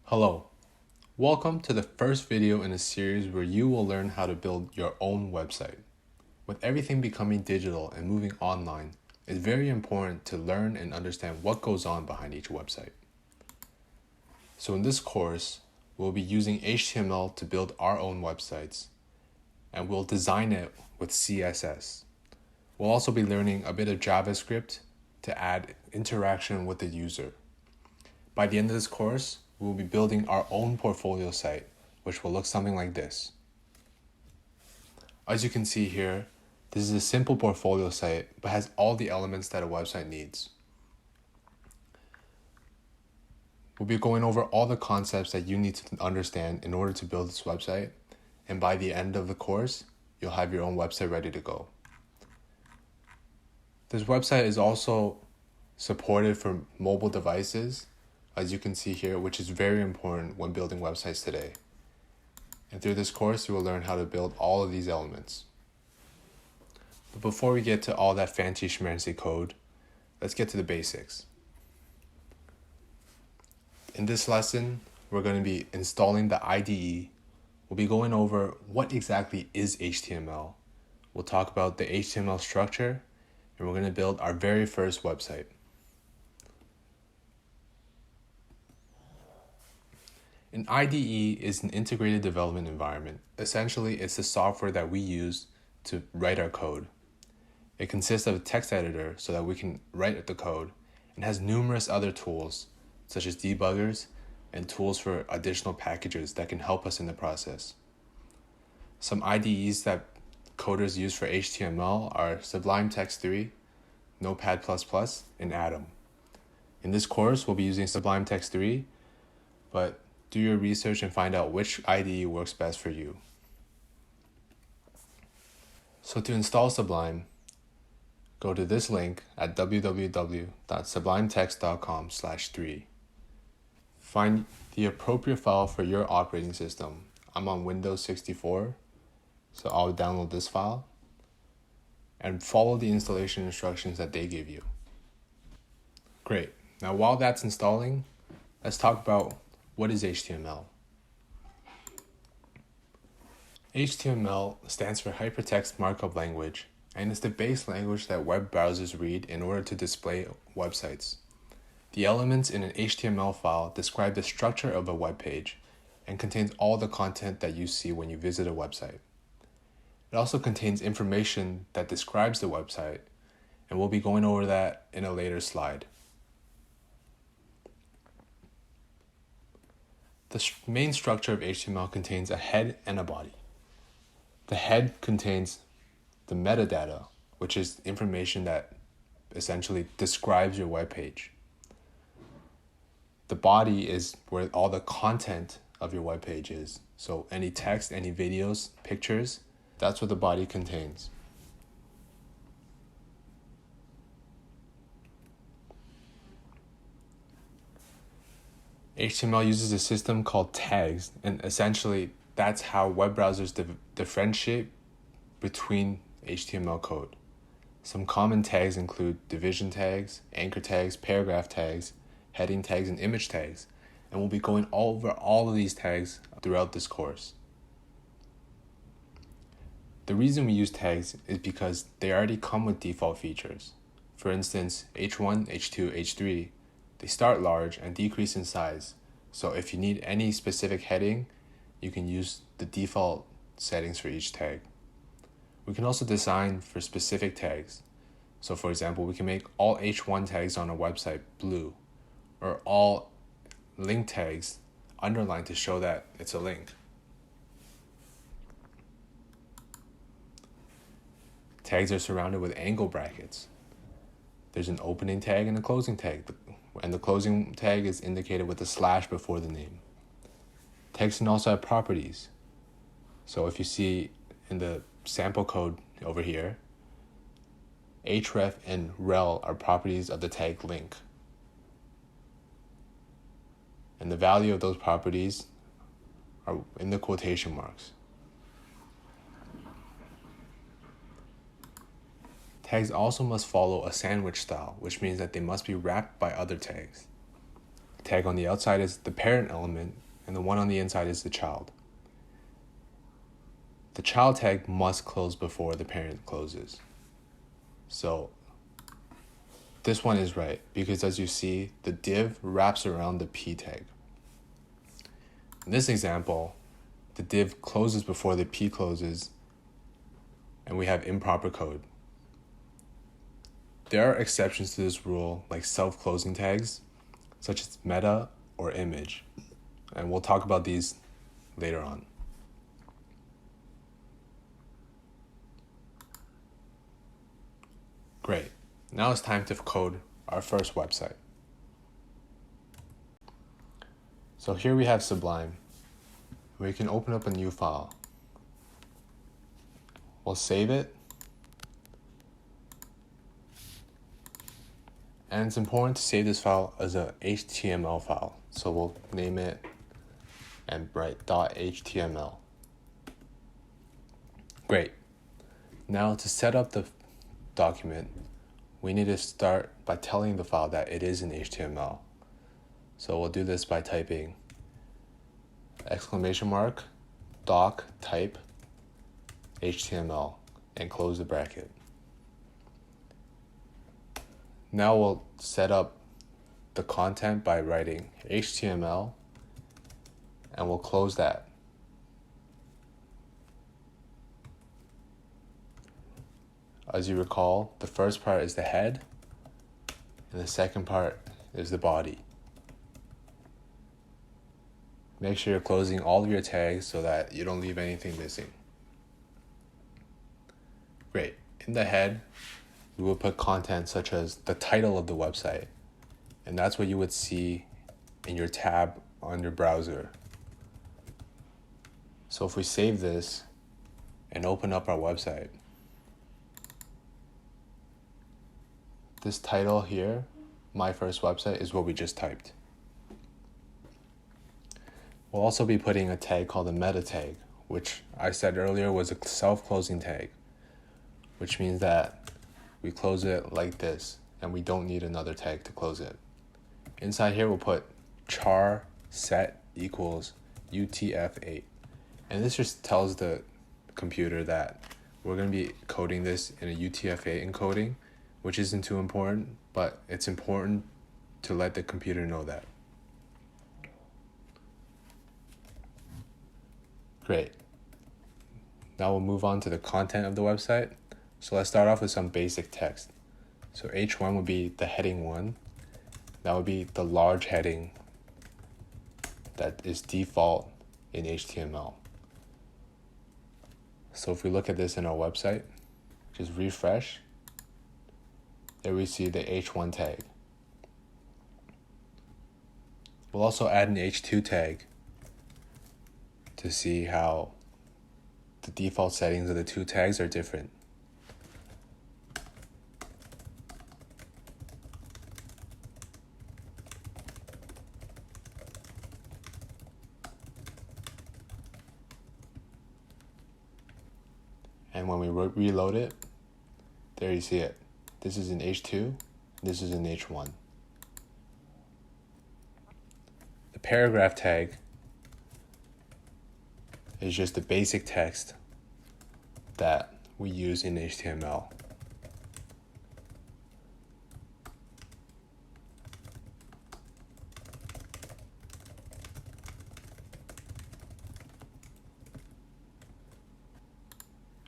Hello, welcome to the first video in a series where you will learn how to build your own website. With everything becoming digital and moving online, it's very important to learn and understand what goes on behind each website. So in this course, we'll be using HTML to build our own websites, and we'll design it with CSS. We'll also be learning a bit of JavaScript to add interaction with the user. By the end of this course, we'll be building our own portfolio site, which will look something like this. As you can see here, this is a simple portfolio site, but has all the elements that a website needs. We'll be going over all the concepts that you need to understand in order to build this website, and by the end of the course, you'll have your own website ready to go. This website is also supported for mobile devices, as you can see here, which is very important when building websites today. And through this course, you will learn how to build all of these elements. But before we get to all that fancy schmancy code, let's get to the basics. In this lesson, we're going to be installing the IDE. We'll be going over what exactly is HTML. We'll talk about the HTML structure, and we're going to build our very first website. An IDE is an integrated development environment. Essentially, it's the software that we use to write our code. It consists of a text editor so that we can write the code, and has numerous other tools, such as debuggers and tools for additional packages that can help us in the process. Some IDEs that coders use for HTML are Sublime Text 3, Notepad++, and Atom. In this course, we'll be using Sublime Text 3, but do your research and find out which IDE works best for you. So to install Sublime, go to this link at www.sublimetext.com/3. Find the appropriate file for your operating system. I'm on Windows 64, so I'll download this file and follow the installation instructions that they give you. Great. Now while that's installing, let's talk about what is HTML. HTML stands for Hypertext Markup Language, and is the base language that web browsers read in order to display websites. The elements in an HTML file describe the structure of a web page and contains all the content that you see when you visit a website. It also contains information that describes the website, and we'll be going over that in a later slide. The main structure of HTML contains a head and a body. The head contains the metadata, which is information that essentially describes your web page. The body is where all the content of your web page is. So any text, any videos, pictures, that's what the body contains. HTML uses a system called tags, and essentially that's how web browsers differentiate between HTML code. Some common tags include division tags, anchor tags, paragraph tags, heading tags, and image tags, and we'll be going over all of these tags throughout this course. The reason we use tags is because they already come with default features. For instance, H1, H2, H3, they start large and decrease in size, so if you need any specific heading, you can use the default settings for each tag. We can also design for specific tags. So for example, we can make all H1 tags on a website blue, or all link tags underlined to show that it's a link. Tags are surrounded with angle brackets. There's an opening tag and a closing tag, and the closing tag is indicated with a slash before the name. Tags can also have properties. So if you see in the sample code over here, href and rel are properties of the tag link. And the value of those properties are in the quotation marks. Tags also must follow a sandwich style, which means that they must be wrapped by other tags. tag on the outside is the parent element, and the one on the inside is the child. The child tag must close before the parent closes. So this one is right, because as you see, the div wraps around the p tag. In this example, the div closes before the p closes, and we have improper code. There are exceptions to this rule, like self-closing tags, such as meta or image, and we'll talk about these later on. Great. Now it's time to code our first website. So here we have Sublime. We can open up a new file. We'll save it. And it's important to save this file as a HTML file. So we'll name it and write .html. Great. Now to set up the document, we need to start by telling the file that it is in HTML. So we'll do this by typing !doc type HTML and close the bracket. Now we'll set up the content by writing HTML and we'll close that. As you recall, the first part is the head and the second part is the body. Make sure you're closing all of your tags so that you don't leave anything missing. Great. In the head, we will put content such as the title of the website, and that's what you would see in your tab on your browser. So if we save this and open up our website, this title here, My First Website, is what we just typed. We'll also be putting a tag called a meta tag, which I said earlier was a self-closing tag, which means that we close it like this and we don't need another tag to close it. Inside here we'll put char set equals UTF-8, and this just tells the computer that we're going to be coding this in a UTF-8 encoding, which isn't too important, but it's important to let the computer know that. Great. Now we'll move on to the content of the website. So let's start off with some basic text. So H1 would be the heading 1. That would be the large heading that is default in HTML. So if we look at this in our website, just refresh, there we see the H1 tag. We'll also add an H2 tag to see how the default settings of the two tags are different. And when we reload it, there you see it. This is in H2, this is in H1. The paragraph tag is just the basic text that we use in HTML.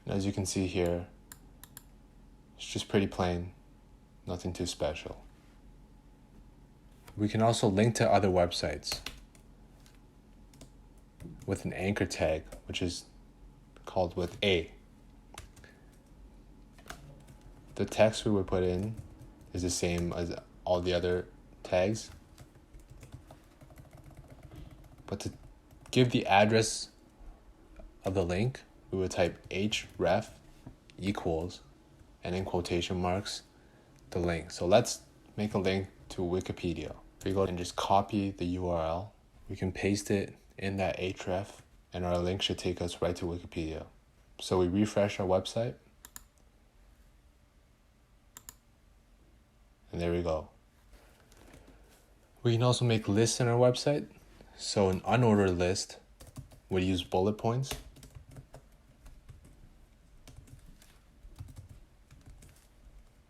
And as you can see here, it's just pretty plain, nothing too special. We can also link to other websites with an anchor tag, which is called with A. The text we would put in is the same as all the other tags, but to give the address of the link, we would type href equals, and in quotation marks, the link. So let's make a link to Wikipedia. We go and just copy the URL. We can paste it in that href, and our link should take us right to Wikipedia. So we refresh our website, and there we go. We can also make lists in our website. So an unordered list would use bullet points.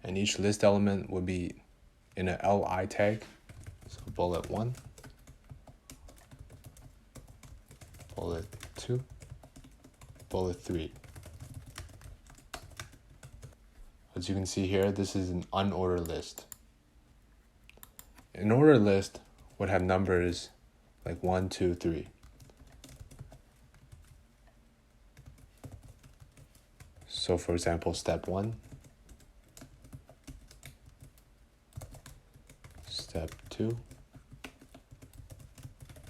And each list element would be in a li tag. So bullet 1, bullet 2, bullet 3. As you can see here, this is an unordered list. An ordered list would have numbers like 1, 2, 3. So for example, step 1, step 2,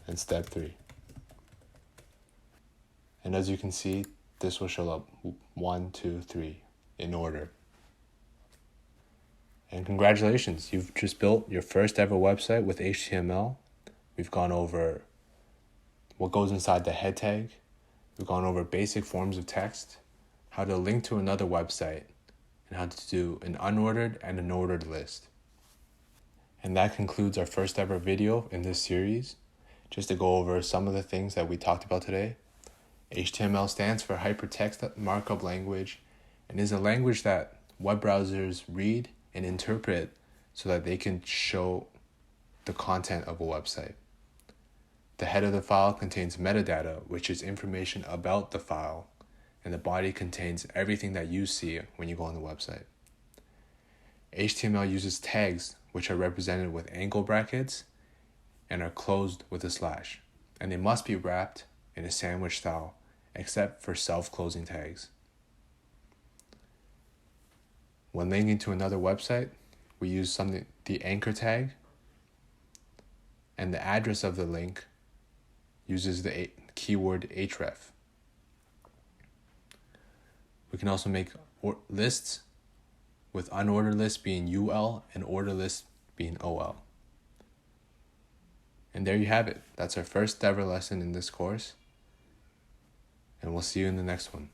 and step 3. And as you can see, this will show up 1, 2, 3 in order. And congratulations, you've just built your first ever website with HTML. We've gone over what goes inside the head tag. We've gone over basic forms of text, how to link to another website, and how to do an unordered and an ordered list. And that concludes our first ever video in this series. Just to go over some of the things that we talked about today. HTML stands for Hypertext Markup Language and is a language that web browsers read and interpret so that they can show the content of a website. The head of the file contains metadata, which is information about the file, and the body contains everything that you see when you go on the website. HTML uses tags, which are represented with angle brackets and are closed with a slash, and they must be wrapped in a sandwich style, except for self-closing tags. When linking to another website, we use the anchor tag, and the address of the link uses the keyword href. We can also make lists, with unordered lists being ul and ordered lists being ol. And there you have it. That's our first ever lesson in this course, and we'll see you in the next one.